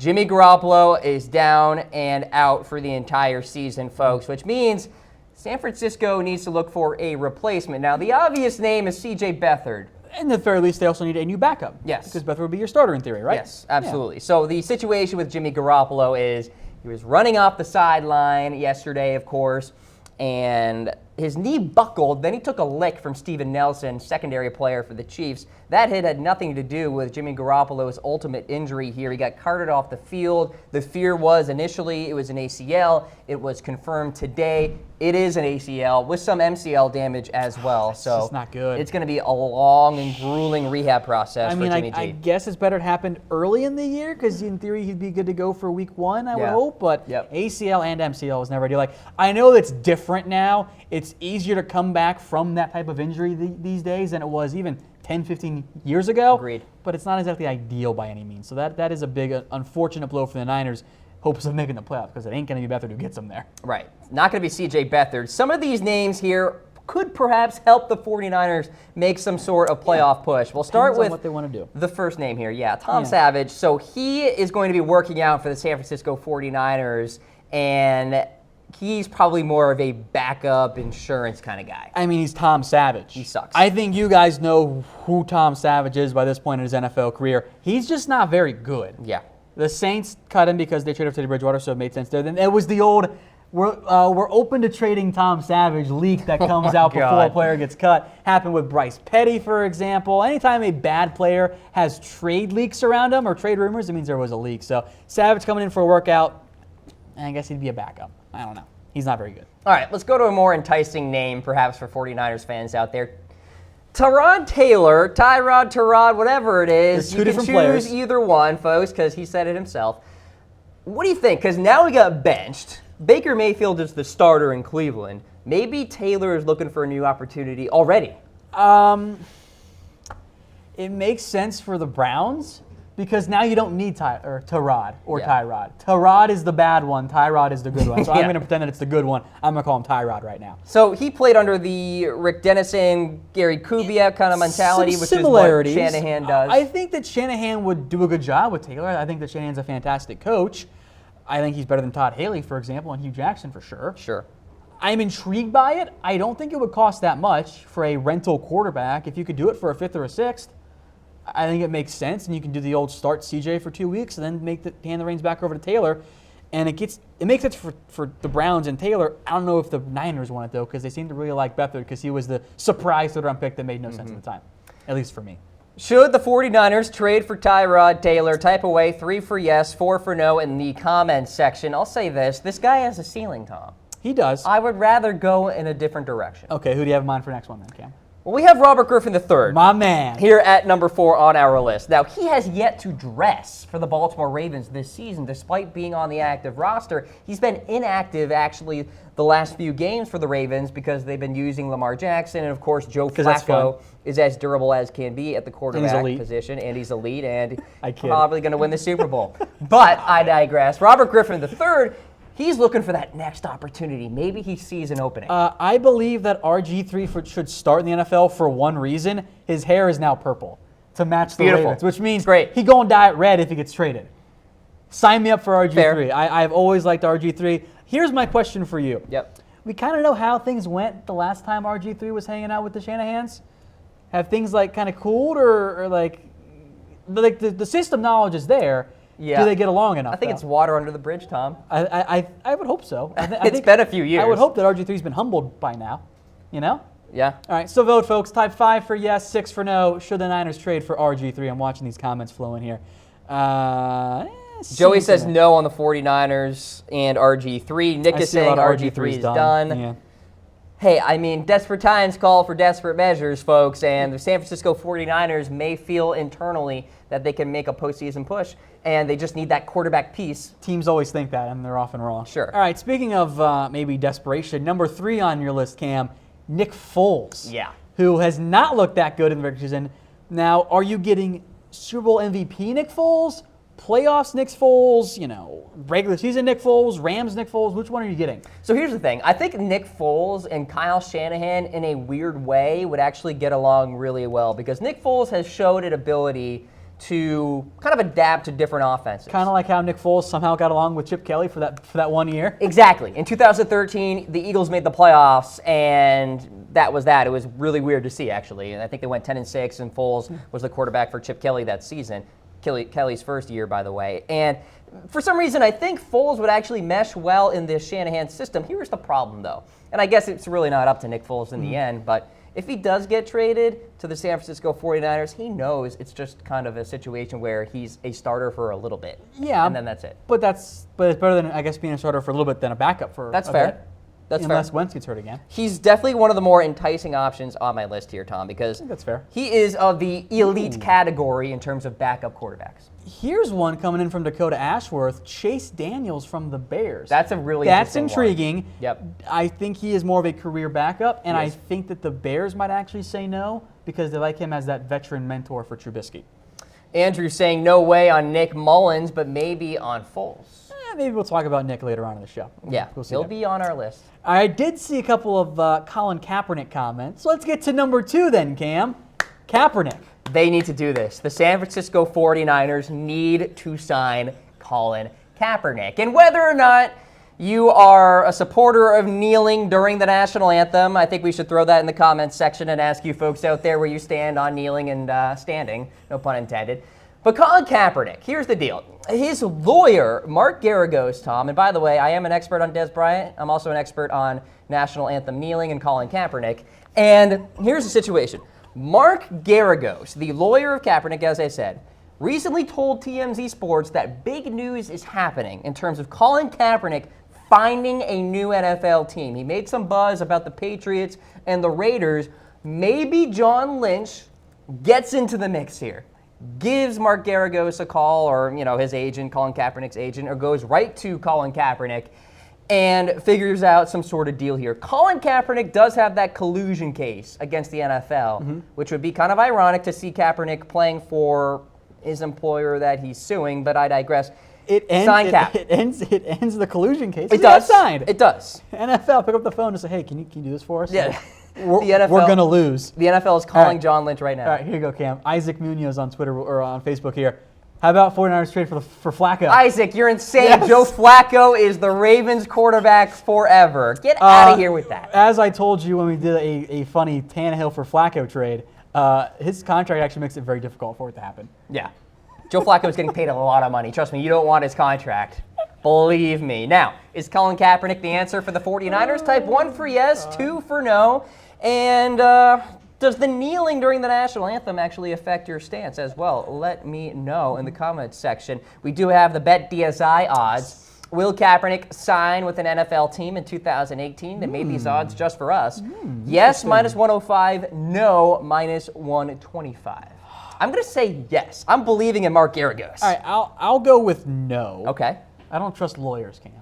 Jimmy Garoppolo is down and out for the entire season, folks, which means San Francisco needs to look for a replacement. Now, the obvious name is CJ Beathard. In the very least, they also need a new backup. Yes. Because Beathard would be your starter in theory, right? Yes, absolutely. Yeah. So the situation with Jimmy Garoppolo is he was running off the sideline yesterday, of course, and his knee buckled. Then he took a lick from Steven Nelson, secondary player for the Chiefs. That hit had nothing to do with Jimmy Garoppolo's ultimate injury here. He got carted off the field. The fear was initially it was an ACL. It was confirmed today it is an ACL with some MCL damage as well. So it's not good. It's going to be a long and grueling rehab process for Jimmy G. I guess it's better it happened early in the year because in theory he'd be good to go for week 1, I would hope. But ACL and MCL is never ideal. Like, I know it's different now. It's easier to come back from that type of injury these days than it was even 10, 15 years ago. Agreed. But it's not exactly ideal by any means. So that is a big, unfortunate blow for the Niners. Hopes of making the playoffs because it ain't going to be Beathard who gets them there. Right. Not going to be CJ Beathard. Some of these names here could perhaps help the 49ers make some sort of playoff push. We'll start with what they want to do. The first name here. Tom Savage. So he is going to be working out for the San Francisco 49ers, and he's probably more of a backup insurance kind of guy. I mean, he's Tom Savage. He sucks. I think you guys know who Tom Savage is by this point in his NFL career. He's just not very good. Yeah. The Saints cut him because they traded for Teddy Bridgewater, so it made sense there. Then it was the old, we're open to trading Tom Savage leak that comes out before a player gets cut. Happened with Bryce Petty, for example. Anytime a bad player has trade leaks around him or trade rumors, it means there was a leak. So Savage coming in for a workout, I guess he'd be a backup. I don't know. He's not very good. All right, let's go to a more enticing name, perhaps, for 49ers fans out there. Tyrod Taylor, Tyrod, whatever it is. You can choose players. Either one, folks, because he said it himself. What do you think? Because now we got benched. Baker Mayfield is the starter in Cleveland. Maybe Taylor is looking for a new opportunity already. It makes sense for the Browns because now you don't need Tyrod. Tyrod is the bad one. Tyrod is the good one. So I'm going to pretend that it's the good one. I'm going to call him Tyrod right now. So he played under the Rick Dennison, Gary Kubiak kind of mentality, which is what Shanahan does. I think that Shanahan would do a good job with Taylor. I think that Shanahan's a fantastic coach. I think he's better than Todd Haley, for example, and Hugh Jackson for sure. Sure. I'm intrigued by it. I don't think it would cost that much for a rental quarterback. If you could do it for a 5th or a 6th, I think it makes sense, and you can do the old start CJ for 2 weeks and then hand the reins back over to Taylor. And it makes sense for the Browns and Taylor. I don't know if the Niners want it, though, because they seem to really like Beathard because he was the surprise third-round pick that made no sense at the time, at least for me. Should the 49ers trade for Tyrod Taylor? Type away 3 for yes, 4 for no in the comments section. I'll say this guy has a ceiling, Tom. He does. I would rather go in a different direction. Okay, who do you have in mind for next one then, Cam? Well, we have Robert Griffin III. My man. Here at number 4 on our list. Now, he has yet to dress for the Baltimore Ravens this season, despite being on the active roster. He's been inactive, actually, the last few games for the Ravens because they've been using Lamar Jackson, and, of course, Joe Flacco is as durable as can be at the quarterback position, and he's elite, and probably going to win the Super Bowl. But I digress. Robert Griffin III, he's looking for that next opportunity. Maybe he sees an opening. I believe that RG3 should start in the NFL for one reason. His hair is now purple to match the Ravens, which means he going to dye it red if he gets traded. Sign me up for RG3. I've always liked RG3. Here's my question for you. Yep. We kind of know how things went the last time RG3 was hanging out with the Shanahans. Have things kind of cooled or the system knowledge is there? Yeah. Do they get along enough? I think it's water under the bridge, Tom. I would hope so. It's been a few years. I would hope that RG3's been humbled by now. You know? Yeah. All right, so vote, folks. Type 5 for yes, 6 for no. Should the Niners trade for RG3? I'm watching these comments flowing here. Joey says no on the 49ers and RG3. Nick is saying RG3 is done. Yeah. Hey, I mean, desperate times call for desperate measures, folks, and the San Francisco 49ers may feel internally that they can make a postseason push, and they just need that quarterback piece. Teams always think that, and they're often wrong. Sure. All right, speaking of maybe desperation, number 3 on your list, Cam, Nick Foles. Yeah. Who has not looked that good in the regular season. Now, are you getting Super Bowl MVP Nick Foles? Playoffs Nick Foles, regular season Nick Foles, Rams Nick Foles, which one are you getting? So here's the thing. I think Nick Foles and Kyle Shanahan, in a weird way, would actually get along really well because Nick Foles has showed an ability to kind of adapt to different offenses. Kind of like how Nick Foles somehow got along with Chip Kelly for that 1 year. Exactly. In 2013, the Eagles made the playoffs, and that was that. It was really weird to see, actually. And I think they went 10-6, and Foles was the quarterback for Chip Kelly that season. Kelly's first year, by the way. And for some reason, I think Foles would actually mesh well in this Shanahan system. Here's the problem, though. And I guess it's really not up to Nick Foles in the end, but if he does get traded to the San Francisco 49ers, he knows it's just kind of a situation where he's a starter for a little bit. Yeah. And then that's it. But it's better than, I guess, being a starter for a little bit than a backup for That's a fair. bit. That's Unless fair. Wentz gets hurt again. He's definitely one of the more enticing options on my list here, Tom, because I think that's fair. he is of the elite category in terms of backup quarterbacks. Here's one coming in from Dakota Ashworth, Chase Daniels from the Bears. That's a really That's interesting intriguing. one. Yep. I think he is more of a career backup, and I Yes. think that the Bears might actually say no because they like him as that veteran mentor for Trubisky. Andrew saying no way on Nick Mullens, but maybe on Foles. Maybe we'll talk about Nick later on in the show. Yeah, We'll see he'll that. be on our list. I did see a couple of Colin Kaepernick comments. Let's get to number 2 then, Cam. Kaepernick. They need to do this. The San Francisco 49ers need to sign Colin Kaepernick. And whether or not you are a supporter of kneeling during the national anthem, I think we should throw that in the comments section and ask you folks out there where you stand on kneeling and standing, no pun intended. But Colin Kaepernick, here's the deal. His lawyer, Mark Garagos, Tom, and by the way, I am an expert on Des Bryant. I'm also an expert on national anthem kneeling and Colin Kaepernick. And here's the situation. Mark Garagos, the lawyer of Kaepernick, as I said, recently told TMZ Sports that big news is happening in terms of Colin Kaepernick finding a new NFL team. He made some buzz about the Patriots and the Raiders. Maybe John Lynch gets into the mix here, gives Mark Garagos a call, or his agent, Colin Kaepernick's agent, or goes right to Colin Kaepernick and figures out some sort of deal here. Colin Kaepernick does have that collusion case against the NFL, which would be kind of ironic to see Kaepernick playing for his employer that he's suing, but I digress. Sign Cap. It ends the collusion case. It does. Signed. It does. NFL, pick up the phone and say, hey, can you do this for us? Yeah. We're The NFL going to lose. The NFL is calling right. John Lynch right now. All right, here you go, Cam. Isaac Munoz on Twitter or on Facebook here. How about 49ers trade for Flacco? Isaac, you're insane. Yes. Joe Flacco is the Ravens quarterback forever. Get out of here with that. As I told you when we did a funny Tannehill for Flacco trade, his contract actually makes it very difficult for it to happen. Yeah. Joe Flacco is getting paid a lot of money. Trust me, you don't want his contract. Believe me. Now, is Colin Kaepernick the answer for the 49ers? Type 1 for yes, 2 for no. And does the kneeling during the national anthem actually affect your stance as well? Let me know in the comments section. We do have the Bet DSI odds. Will Kaepernick sign with an NFL team in 2018? They made these odds just for us. Yes, minus 105. No, minus 125. I'm going to say yes. I'm believing in Mark Garagos. All right, I'll go with no. Okay. I don't trust lawyers, Cam.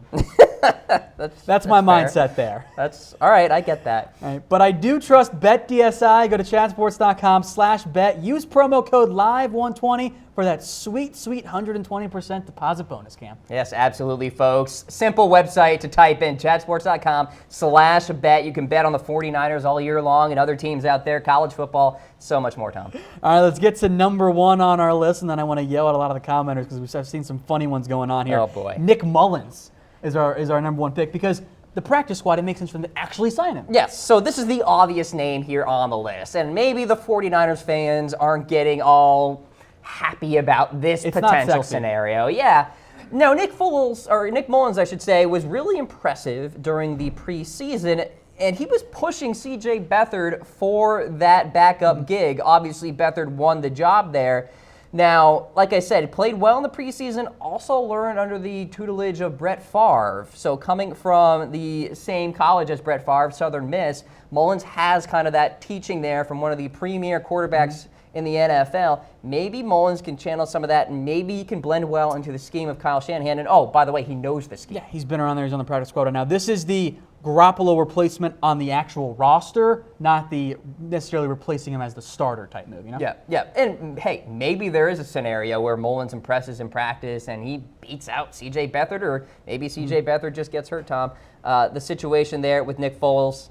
That's That's my fair. mindset there. That's all right. I get that. All right, but I do trust BetDSI. Go to chatsports.com/bet. Use promo code LIVE120 for that sweet 120% deposit bonus, Cam. Yes, absolutely, folks. Simple website to type in, chatsports.com/bet. You can bet on the 49ers all year long and other teams out there, college football, so much more, Tom. All right, let's get to number 1 on our list, and then I want to yell at a lot of the commenters because I've seen some funny ones going on here. Oh, boy. Nick Mullens is our number 1 pick because the practice squad, it makes sense for them to actually sign him. Yes, so this is the obvious name here on the list, and maybe the 49ers fans aren't getting all happy about this It's not potential sexy. scenario. Yeah. No, Nick Mullens, I should say, was really impressive during the preseason, and he was pushing CJ Beathard for that backup gig. Obviously, Beathard won the job there. Now, like I said, played well in the preseason, also learned under the tutelage of Brett Favre. So coming from the same college as Brett Favre, Southern Miss, Mullens has kind of that teaching there from one of the premier quarterbacks in the NFL. Maybe Mullens can channel some of that, and maybe he can blend well into the scheme of Kyle Shanahan. And oh, by the way, he knows the scheme. Yeah, he's been around there. He's on the practice squad. Now, this is the Garoppolo replacement on the actual roster, not the necessarily replacing him as the starter type move, you know? Yeah. And hey, maybe there is a scenario where Mullens impresses in practice and he beats out CJ Beathard, or maybe CJ Beathard just gets hurt, Tom. The situation there with Nick Foles,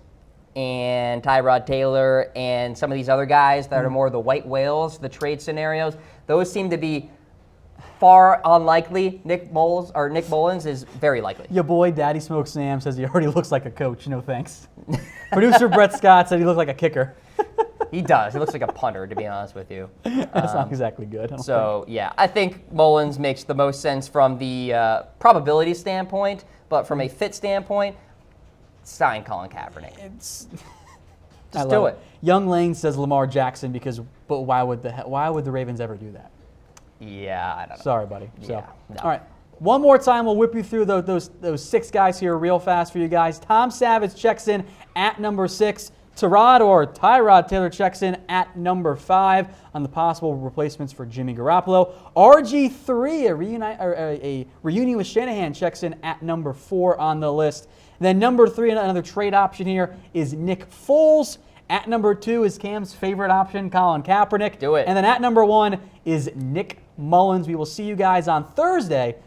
and Tyrod Taylor and some of these other guys that are more the white whales, the trade scenarios, those seem to be far unlikely. Nick Mullens is very likely. Your boy, Daddy Smoke Sam, says he already looks like a coach. No thanks. Producer Brett Scott said he looked like a kicker. He does. He looks like a punter, to be honest with you. That's not exactly good. I think Mullens makes the most sense from the probability standpoint, but from a fit standpoint, sign Colin Kaepernick. Just do it. Young Lane says Lamar Jackson but why would the Ravens ever do that? Yeah, I don't know. Sorry, buddy. Yeah, no. All right. One more time, we'll whip you through those 6 guys here real fast for you guys. Tom Savage checks in at number 6. Tyrod Taylor checks in at number 5 on the possible replacements for Jimmy Garoppolo. RG3, a reunion with Shanahan, checks in at number 4 on the list. Then number 3, another trade option here, is Nick Foles. At number 2 is Cam's favorite option, Colin Kaepernick. Do it. And then at number 1 is Nick Mullens. We will see you guys on Thursday